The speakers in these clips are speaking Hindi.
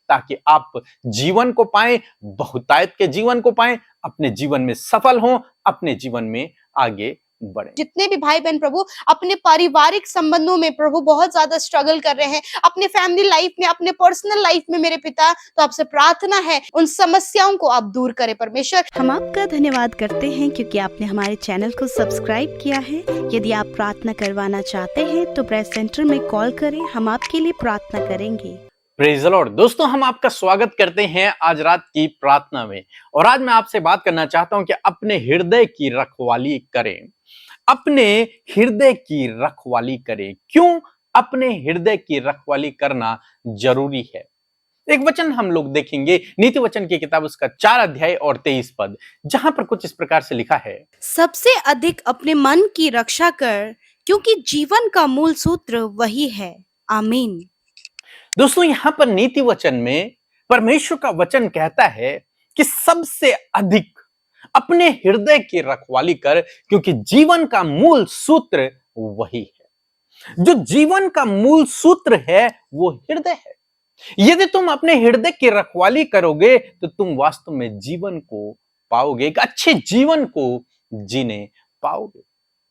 ताकि आप जीवन को पाएं, बहुतायत के जीवन को पाएं, अपने जीवन में सफल हों, अपने जीवन में आगे बढ़े। जितने भी भाई बहन प्रभु अपने पारिवारिक संबंधों में प्रभु बहुत ज्यादा स्ट्रगल कर रहे हैं, अपने फैमिली लाइफ में, अपने पर्सनल लाइफ में मेरे पिता, तो आपसे प्रार्थना है उन समस्याओं को आप दूर करें परमेश्वर। हम आपका धन्यवाद करते हैं क्योंकि आपने हमारे चैनल को सब्सक्राइब किया है। यदि आप प्रार्थना करवाना चाहते हैं तो प्रेस सेंटर में कॉल करें, हम आपके लिए प्रार्थना करेंगे। Praise the Lord. दोस्तों, हम आपका स्वागत करते हैं आज रात की प्रार्थना में। और आज मैं आपसे बात करना चाहता हूं कि अपने हृदय की रखवाली करें। अपने हृदय की रखवाली करें। क्यों अपने हृदय की रखवाली करना जरूरी है? एक वचन हम लोग देखेंगे, नीति वचन की किताब उसका 4 अध्याय और 23 पद, जहां पर कुछ इस प्रकार से लिखा है, सबसे अधिक अपने मन की रक्षा कर, क्योंकि जीवन का मूल सूत्र वही है। आमीन। दोस्तों, यहां पर नीति वचन में परमेश्वर का वचन कहता है कि सबसे अधिक अपने हृदय की रखवाली कर, क्योंकि जीवन का मूल सूत्र वही है। जो जीवन का मूल सूत्र है वो हृदय है। यदि तुम अपने हृदय की रखवाली करोगे तो तुम वास्तव में जीवन को पाओगे, एक अच्छे जीवन को जीने पाओगे।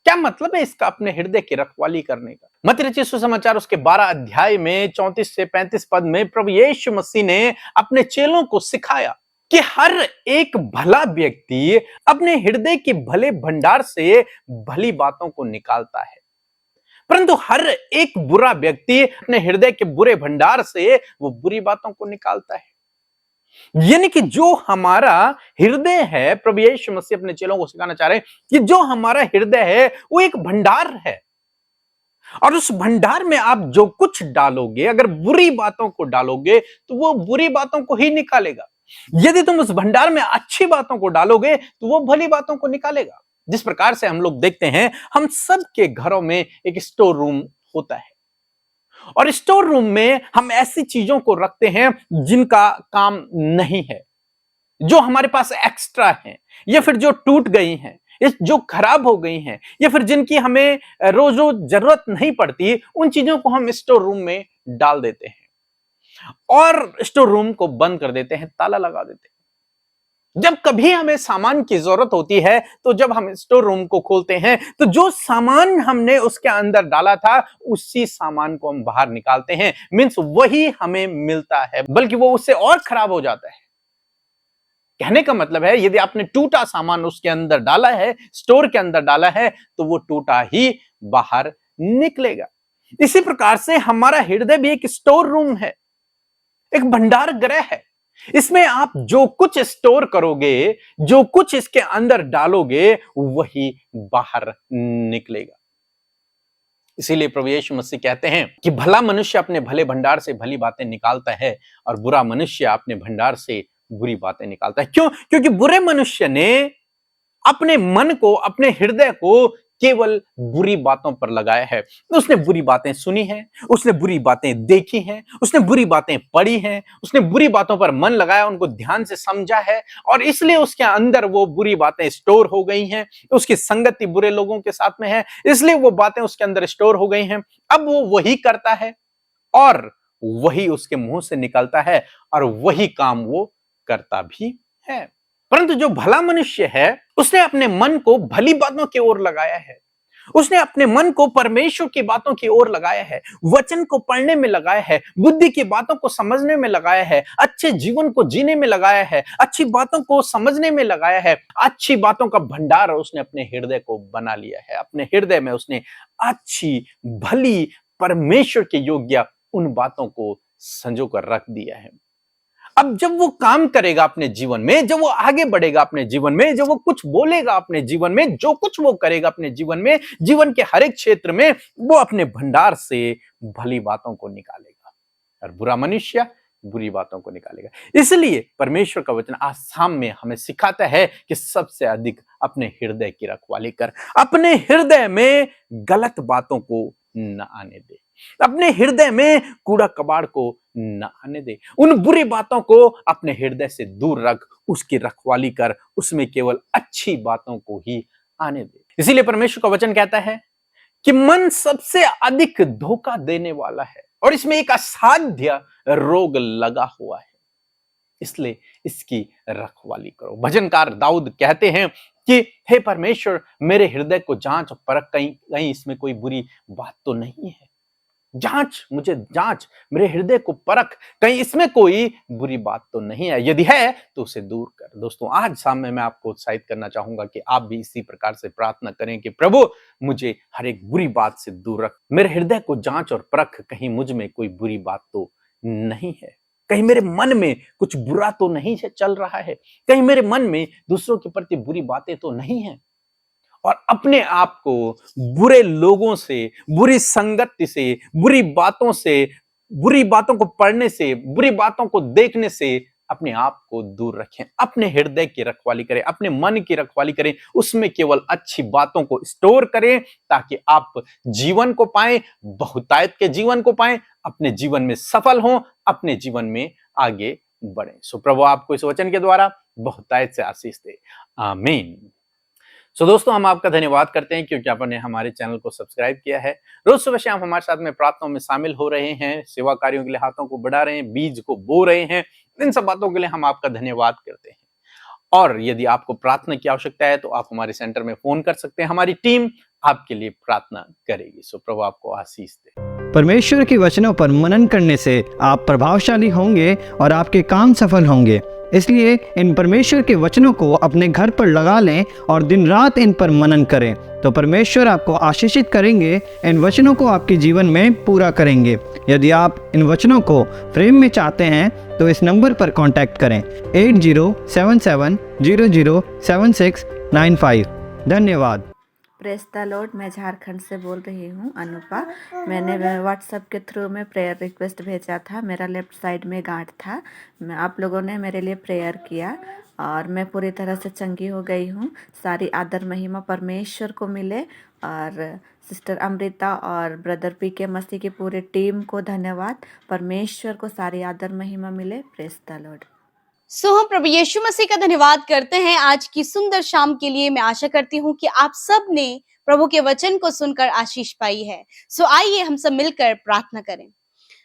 क्या मतलब है इसका, अपने हृदय की रखवाली करने का? मत्ती रचित सुसमाचार उसके 12 अध्याय में 34 से 35 पद में प्रभु यीशु मसीह ने अपने चेलों को सिखाया कि हर एक भला व्यक्ति अपने हृदय के भले भंडार से भली बातों को निकालता है, परंतु हर एक बुरा व्यक्ति अपने हृदय के बुरे भंडार से वो बुरी बातों को निकालता है। यानी कि जो हमारा हृदय है, प्रभु यीशु मसीह अपने चेलों को सिखाना चाह रहे हैं कि जो हमारा हृदय है वो एक भंडार है, और उस भंडार में आप जो कुछ डालोगे, अगर बुरी बातों को डालोगे तो वो बुरी बातों को ही निकालेगा। यदि तुम उस भंडार में अच्छी बातों को डालोगे तो वो भली बातों को निकालेगा। जिस प्रकार से हम लोग देखते हैं, हम सबके घरों में एक स्टोर रूम होता है, और स्टोर रूम में हम ऐसी चीजों को रखते हैं जिनका काम नहीं है, जो हमारे पास एक्स्ट्रा है, या फिर जो टूट गई हैं, जो खराब हो गई हैं, या फिर जिनकी हमें रोज रोज जरूरत नहीं पड़ती, उन चीजों को हम स्टोर रूम में डाल देते हैं और स्टोर रूम को बंद कर देते हैं, ताला लगा देते हैं। जब कभी हमें सामान की जरूरत होती है तो जब हम स्टोर रूम को खोलते हैं तो जो सामान हमने उसके अंदर डाला था उसी सामान को हम बाहर निकालते हैं। मींस वही हमें मिलता है, बल्कि वो उससे और खराब हो जाता है। कहने का मतलब है, यदि आपने टूटा सामान उसके अंदर डाला है, स्टोर के अंदर डाला है, तो वो टूटा ही बाहर निकलेगा। इसी प्रकार से हमारा हृदय भी एक स्टोर रूम है, एक भंडार गृह है। इसमें आप जो कुछ स्टोर करोगे, जो कुछ इसके अंदर डालोगे, वही बाहर निकलेगा। इसीलिए प्रभु यीशु मसीह कहते हैं कि भला मनुष्य अपने भले भंडार से भली बातें निकालता है और बुरा मनुष्य अपने भंडार से बुरी बातें निकालता है। क्यों? क्योंकि बुरे मनुष्य ने अपने मन को, अपने हृदय को केवल बुरी बातों पर लगाया है। उसने बुरी बातें सुनी हैं, उसने बुरी बातें देखी हैं, उसने बुरी बातें पढ़ी हैं, उसने बुरी बातों पर मन लगाया, उनको ध्यान से समझा है, और इसलिए उसके अंदर वो बुरी बातें स्टोर हो गई हैं। उसकी संगति बुरे लोगों के साथ में है, इसलिए वो बातें उसके अंदर स्टोर हो गई हैं। अब वो वही करता है और वही उसके मुंह से निकलता है और वही काम वो करता भी है। परंतु जो भला मनुष्य है, उसने अपने मन को भली बातों की ओर लगाया है, उसने अपने मन को परमेश्वर की बातों की ओर लगाया है, वचन को पढ़ने में लगाया है, बुद्धि की बातों को समझने में लगाया है, अच्छे जीवन को जीने में लगाया है, अच्छी बातों को समझने में लगाया है, अच्छी बातों का भंडार उसने अपने हृदय को बना लिया है। अपने हृदय में उसने अच्छी भली परमेश्वर के योग्य उन बातों को संजो कर रख दिया है। अब जब वो काम करेगा अपने जीवन में, जब वो आगे बढ़ेगा अपने जीवन में, जब वो कुछ बोलेगा अपने जीवन में, जो कुछ वो करेगा अपने जीवन में, जीवन के हर एक क्षेत्र में, वो अपने भंडार से भली बातों को निकालेगा और बुरा मनुष्य बुरी बातों को निकालेगा। इसलिए परमेश्वर का वचन आज शाम में हमें सिखाता है कि सबसे अधिक अपने हृदय की रखवाली कर। अपने हृदय में गलत बातों को न आने दे, अपने हृदय में कूड़ा कबाड़ को न आने दे, उन बुरी बातों को अपने हृदय से दूर रख, उसकी रखवाली कर, उसमें केवल अच्छी बातों को ही आने दे। इसीलिए परमेश्वर का वचन कहता है कि मन सबसे अधिक धोखा देने वाला है और इसमें एक असाध्य रोग लगा हुआ है, इसलिए इसकी रखवाली करो। भजनकार दाऊद कहते हैं कि हे परमेश्वर, मेरे हृदय को जांच और परख, कहीं इसमें कोई बुरी बात तो नहीं है। मुझे जांच, मेरे हृदय को परख, कहीं इसमें कोई बुरी बात तो नहीं है, यदि है तो उसे दूर कर। दोस्तों, आज शाम में मैं आपको उत्साहित करना चाहूंगा कि आप भी इसी प्रकार से प्रार्थना करें कि प्रभु, मुझे हर एक बुरी बात से दूर रख, मेरे हृदय को जांच और परख, कहीं मुझ में कोई बुरी बात तो नहीं है, कहीं मेरे मन में कुछ बुरा तो नहीं चल रहा है, कहीं मेरे मन में दूसरों के प्रति बुरी बातें तो नहीं है। और अपने आप को बुरे लोगों से, बुरी संगति से, बुरी बातों को पढ़ने से, बुरी बातों को देखने से अपने आप को दूर रखें। अपने हृदय की रखवाली करें, अपने मन की रखवाली करें, उसमें केवल अच्छी बातों को स्टोर करें ताकि आप जीवन को पाएं, बहुतायत के जीवन को पाएं, अपने जीवन में सफल हों, अपने जीवन में आगे बढ़ें। सो प्रभु आपको इस वचन के द्वारा बहुतायत से आशीष दे। आमीन। सो दोस्तों, हम आपका धन्यवाद करते हैं क्योंकि आपने हमारे चैनल को सब्सक्राइब किया है। रोज सुबह शाम हमारे साथ में प्रार्थनाओं में शामिल हो रहे हैं, सेवा कार्यों के लिए हाथों को बढ़ा रहे हैं, बीज को बो रहे हैं। इन सब बातों के लिए हम आपका धन्यवाद करते हैं। और यदि आपको प्रार्थना की आवश्यकता है तो आप हमारे सेंटर में फोन कर सकते हैं, हमारी टीम आपके लिए प्रार्थना करेगी। सो प्रभु आपको आशीष दे। परमेश्वर के वचनों पर मनन करने से आप प्रभावशाली होंगे और आपके काम सफल होंगे। इसलिए इन परमेश्वर के वचनों को अपने घर पर लगा लें और दिन रात इन पर मनन करें, तो परमेश्वर आपको आशीषित करेंगे, इन वचनों को आपके जीवन में पूरा करेंगे। यदि आप इन वचनों को फ्रेम में चाहते हैं तो इस नंबर पर कांटेक्ट करें 8077007695। धन्यवाद। Press the Lord. मैं झारखंड से बोल रही हूँ, अनुपा। मैंने व्हाट्सएप के थ्रू में प्रेयर रिक्वेस्ट भेजा था। मेरा लेफ़्ट साइड में गांठ था। आप लोगों ने मेरे लिए प्रेयर किया और मैं पूरी तरह से चंगी हो गई हूँ। सारी आदर महिमा परमेश्वर को मिले और सिस्टर अमृता और ब्रदर पी के मसीह की पूरी टीम को धन्यवाद। परमेश्वर को सारी आदर महिमा मिले। Press the Lord. हम प्रभु यीशु मसीह का धन्यवाद करते हैं आज की सुंदर शाम के लिए। मैं आशा करती हूँ कि आप सब ने प्रभु के वचन को सुनकर आशीष पाई है। आइए हम सब मिलकर प्रार्थना करें।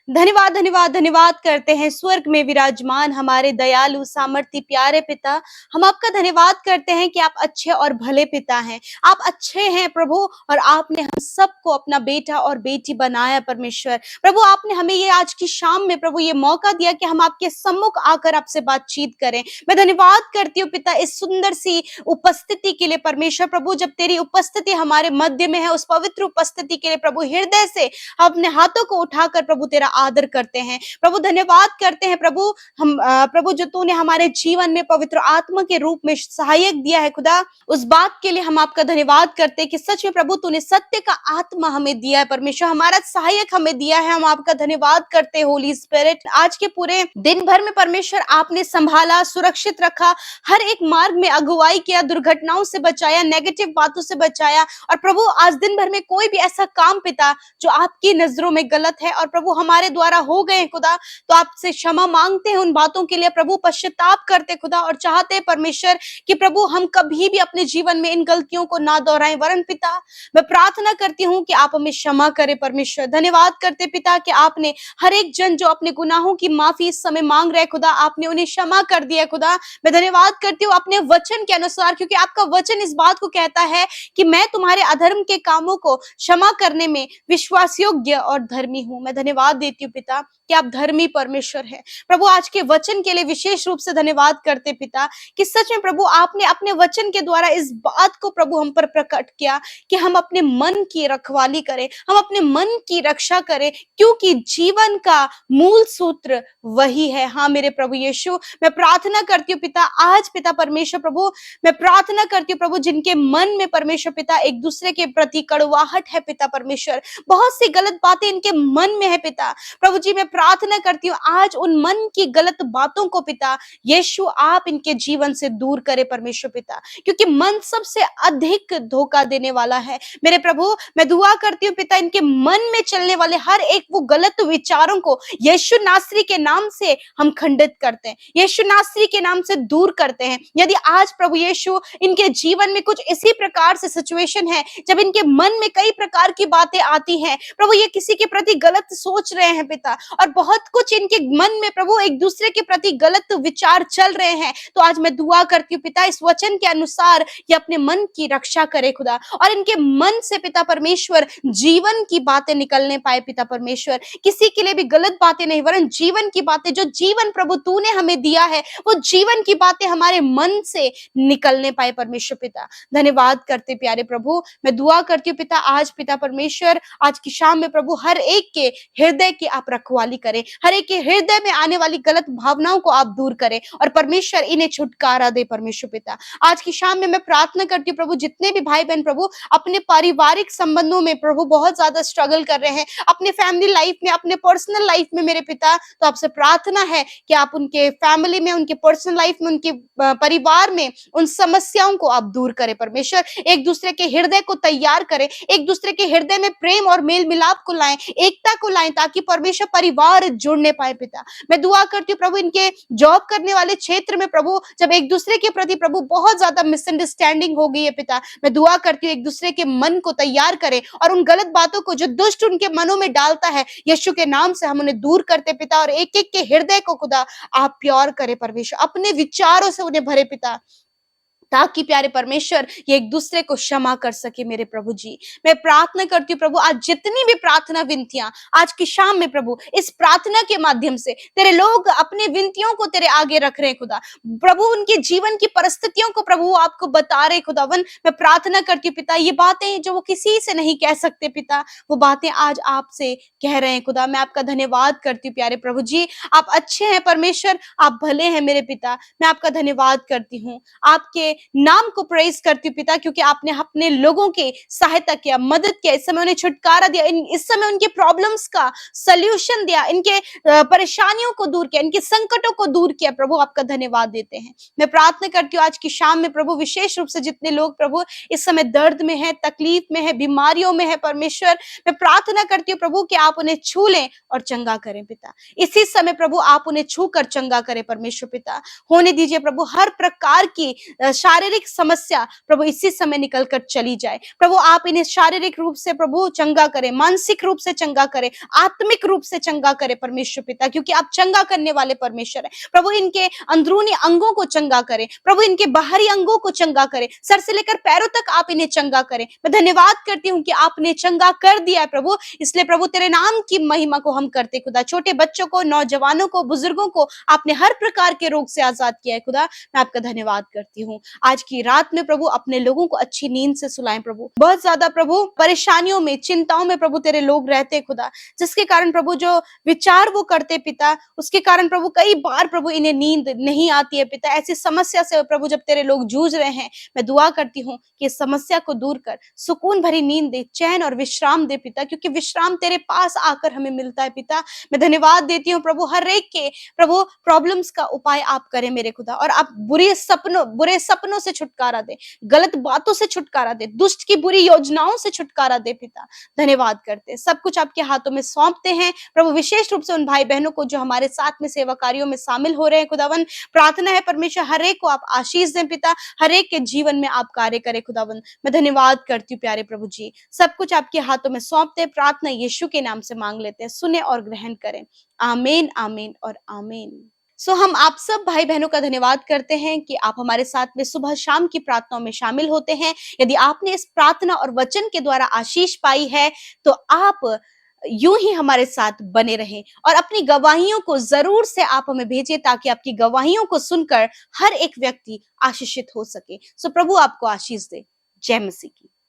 धन्यवाद धन्यवाद धन्यवाद करते हैं स्वर्ग में विराजमान हमारे दयालु सामर्थी प्यारे पिता। हम आपका धन्यवाद करते हैं कि आप अच्छे और भले पिता हैं। आप अच्छे हैं प्रभु, और आपने हम सबको अपना बेटा और बेटी बनाया परमेश्वर। प्रभु, आपने हमें ये आज की शाम में प्रभु ये मौका दिया कि हम आपके सम्मुख आकर आपसे बातचीत करें। मैं धन्यवाद करती हूँ पिता इस सुंदर सी उपस्थिति के लिए परमेश्वर। प्रभु, जब तेरी उपस्थिति हमारे मध्य में है, उस पवित्र उपस्थिति के लिए प्रभु हृदय से अपने हाथों को उठाकर प्रभु तेरा आदर करते हैं। प्रभु धन्यवाद करते हैं प्रभु, हम प्रभु जो तूने हमारे जीवन में पवित्र आत्मा के रूप में सहायक दिया है खुदा, उस बात के लिए हम आपका धन्यवाद करते हैं कि सच में प्रभु तूने सत्य का आत्मा हमें दिया है परमेश्वर, हमारा सहायक हमें दिया है। हम आपका धन्यवाद करते हैं होली स्पिरिट। आज के पूरे दिन भर में परमेश्वर आपने संभाला, सुरक्षित रखा, हर एक मार्ग में अगुवाई किया, दुर्घटनाओं से बचाया, नेगेटिव बातों से बचाया। और प्रभु आज दिन भर में कोई भी ऐसा काम पिता जो आपकी नजरों में गलत है और प्रभु हमारे द्वारा हो गए खुदा, तो आपसे क्षमा मांगते हैं उन बातों के लिए प्रभु, पश्चाताप करते खुदा और चाहते हैं परमेश्वर कि प्रभु हम कभी भी अपने जीवन में इन गलतियों को ना दोहराएं। वरन पिता मैं प्रार्थना करती हूँ कि आप हमें क्षमा करें परमेश्वर। धन्यवाद करते पिता कि आपने हर एक जन जो अपने गुनाहों की माफी इस समय मांग रहे खुदा, आपने उन्हें क्षमा कर दिया खुदा। मैं धन्यवाद करती हूँ अपने वचन के अनुसार, क्योंकि आपका वचन इस बात को कहता है कि मैं तुम्हारे अधर्म के कामों को क्षमा करने में विश्वास योग्य और धर्मी हूँ। मैं धन्यवाद देती हूँ पिता कि आप धर्मी परमेश्वर हैं। प्रभु आज के वचन के लिए विशेष रूप से धन्यवाद करते पिता कि सच में प्रभु आपने अपने वचन के द्वारा इस बात को प्रभु हम पर प्रकट किया कि हम अपने मन की रखवाली करें, हम अपने मन की रक्षा करें, क्योंकि जीवन का मूल सूत्र वही है। हाँ मेरे प्रभु यीशु, मैं प्रार्थना करती हूँ पिता आज पिता परमेश्वर प्रभु, मैं प्रार्थना करती हूँ प्रभु जिनके मन में परमेश्वर पिता एक दूसरे के प्रति कड़वाहट है पिता परमेश्वर, बहुत सी गलत बातें इनके मन में है पिता प्रभु जी, मैं प्रार्थना करती हूँ आज उन मन की गलत बातों को पिता यीशु आप इनके जीवन से दूर करे परमेश्वर पिता, क्योंकि मन सबसे अधिक धोखा देने वाला है। मेरे प्रभु मैं दुआ करती हूँ पिता इनके मन में चलने वाले हर एक वो गलत विचारों को यीशु नासरी के नाम से हम खंडित करते हैं, यीशु नासरी के नाम से दूर करते हैं। यदि आज प्रभु यीशु इनके जीवन में कुछ इसी प्रकार से सिचुएशन है, जब इनके मन में कई प्रकार की बातें आती हैं प्रभु, ये किसी के प्रति गलत सोच रहे हैं पिता, और बहुत कुछ इनके मन में प्रभु एक दूसरे के प्रति गलत विचार चल रहे हैं। तो आज मैं दुआ करती हूँ पिता, इस वचन के अनुसार ये अपने मन की रक्षा करे खुदा, और इनके मन से पिता परमेश्वर जीवन की बातें निकलने पाए पिता परमेश्वर, किसी के लिए भी गलत बातें नहीं, वरन जीवन की बातें, जो जीवन प्रभु तूने हमें दिया है, वो जीवन की बातें हमारे मन से निकलने पाए परमेश्वर पिता। धन्यवाद करते प्यारे प्रभु, मैं दुआ करती हूँ पिता, आज पिता परमेश्वर आज की शाम में प्रभु हर एक के हृदय की आप रखवाली करें, हर एक के हृदय में आने वाली गलत भावनाओं को आप दूर करें, और परमेश्वर इन्हें छुटकारा दे परमेश्वर पिता। आज की शाम में मैं प्रार्थना करती हूँ प्रभु, जितने भी भाई बहन प्रभु अपने पारिवारिक संबंधों में प्रभु बहुत ज्यादा स्ट्रगल कर रहे हैं, अपने फैमिली लाइफ में, अपने पर्सनल लाइफ में मेरे पिता, तो आपसे प्रार्थना है कि आप उनके फैमिली में, उनके पर्सनल लाइफ में, उनके परिवार में उन समस्याओं को आप दूर करें परमेश्वर। एक दूसरे के हृदय को तैयार करें, एक दूसरे के हृदय में प्रेम और मेल मिलाप को लाएं, एकता को लाएं, ताकि परमेश्वर परिवार जुड़ने पाए पिता। मैं दुआ करती हूँ प्रभु, इनके जॉब करने वाले क्षेत्र में प्रभु जब एक दूसरे के प्रति प्रभु बहुत ज्यादा मिसअंडरस्टैंडिंग हो गई है पिता, मैं दुआ करती हूँ एक दूसरे के मन को तैयार करें, और उन गलत बातों को जो दुष्ट उनके मनों में डालता है, यीशु के नाम से हम उन्हें दूर करते पिता, और एक एक के हृदय को खुदा आप प्योर करें परमेश्वर, अपने विचारों से उन्हें भरे पिता, ताकि प्यारे परमेश्वर ये एक दूसरे को क्षमा कर सके मेरे प्रभु जी। मैं प्रार्थना करती हूँ प्रभु, आज जितनी भी प्रार्थना विनतियां आज की शाम में प्रभु इस प्रार्थना के माध्यम से तेरे लोग अपने विनतियों को तेरे आगे रख रहे हैं खुदा, प्रभु उनके जीवन की परिस्थितियों को प्रभु आपको बता रहे खुदावन। मैं प्रार्थना करती हूँ पिता, ये बातें जो वो किसी से नहीं कह सकते पिता, वो बातें आज आपसे कह रहे हैं खुदा। मैं आपका धन्यवाद करती हूँ प्यारे प्रभु जी, आप अच्छे हैं परमेश्वर, आप भले हैं मेरे पिता। मैं आपका धन्यवाद करती हूँ, आपके नाम को प्रेज करती हूँ पिता, क्योंकि आपने अपने लोगों की सहायता किया, मदद किया, इस समय उन्हें छुटकारा दिया, इस समय उनके प्रॉब्लम्स का सल्यूशन दिया, इनके परेशानियों को दूर किया, इनके संकटों को दूर किया। प्रभु आपका धन्यवाद देते हैं। मैं प्रार्थना करती हूँ आज की शाम में प्रभु, विशेष रूप से जितने लोग प्रभु इस समय दर्द में है, तकलीफ में है, बीमारियों में है परमेश्वर, मैं प्रार्थना करती हूँ प्रभु कि आप उन्हें छू लें और चंगा करें पिता। इसी समय प्रभु आप उन्हें छू कर चंगा करें परमेश्वर पिता। होने दीजिए प्रभु हर प्रकार की शारीरिक समस्या प्रभु इसी समय निकल कर चली जाए। प्रभु आप इन्हें शारीरिक रूप से प्रभु चंगा करें, मानसिक रूप से चंगा करें, आत्मिक रूप से चंगा करें परमेश्वर पिता, क्योंकि आप चंगा करने वाले परमेश्वर है। प्रभु इनके अंदरूनी अंगों को चंगा करें, प्रभु इनके बाहरी अंगों को चंगा करें, सर से लेकर पैरों तक आप इन्हें चंगा करें। मैं धन्यवाद करती हूँ कि आपने चंगा कर दिया है प्रभु, इसलिए प्रभु तेरे नाम की महिमा को हम करते खुदा। छोटे बच्चों को, नौजवानों को, बुजुर्गों को आपने हर प्रकार के रोग से आजाद किया है खुदा। मैं आपका धन्यवाद करती हूँ। आज की रात में प्रभु अपने लोगों को अच्छी नींद से सुलाएं प्रभु। बहुत ज्यादा प्रभु परेशानियों में, चिंताओं में प्रभु तेरे लोग रहते हैं खुदा, जिसके कारण प्रभु जो विचार वो करते पिता, उसके कारण प्रभु कई बार प्रभु इन्हें नींद नहीं आती है पिता। ऐसी समस्या से प्रभु जब तेरे लोग जूझ रहे हैं, मैं दुआ करती हूँ कि इस समस्या को दूर कर सुकून भरी नींद दे, चैन और विश्राम दे पिता, क्योंकि विश्राम तेरे पास आकर हमें मिलता है पिता। मैं धन्यवाद देती हूँ प्रभु, हर एक के प्रभु प्रॉब्लम्स का उपाय आप करें मेरे खुदा, और आप बुरे सपनों से छुटकारा दे, गलत बातों से छुटकारा दे, दुष्ट की बुरी योजनाओं से छुटकारा दे पिता। धन्यवाद करते हैं, सब कुछ आपके हाथों में सौंपते हैं प्रभु। विशेष रूप से उन भाई बहनों को जो हमारे साथ में सेवा कार्यों में शामिल हो रहे हैं खुदावन, प्रार्थना है परमेश्वर हर एक को आप आशीष दें पिता, हर एक के जीवन में आप कार्य करें खुदावन। मैं धन्यवाद करती हूँ प्यारे प्रभु जी, सब कुछ आपके हाथों में सौंपते हैं। प्रार्थना यीशु के नाम से मांग लेते हैं, सुने और ग्रहण करें। आमीन, आमीन और आमीन। हम आप सब भाई बहनों का धन्यवाद करते हैं कि आप हमारे साथ में सुबह शाम की प्रार्थनाओं में शामिल होते हैं। यदि आपने इस प्रार्थना और वचन के द्वारा आशीष पाई है, तो आप यूं ही हमारे साथ बने रहें और अपनी गवाहियों को जरूर से आप हमें भेजें, ताकि आपकी गवाहियों को सुनकर हर एक व्यक्ति आशीषित हो सके। प्रभु आपको आशीष दे। जय मसीह की।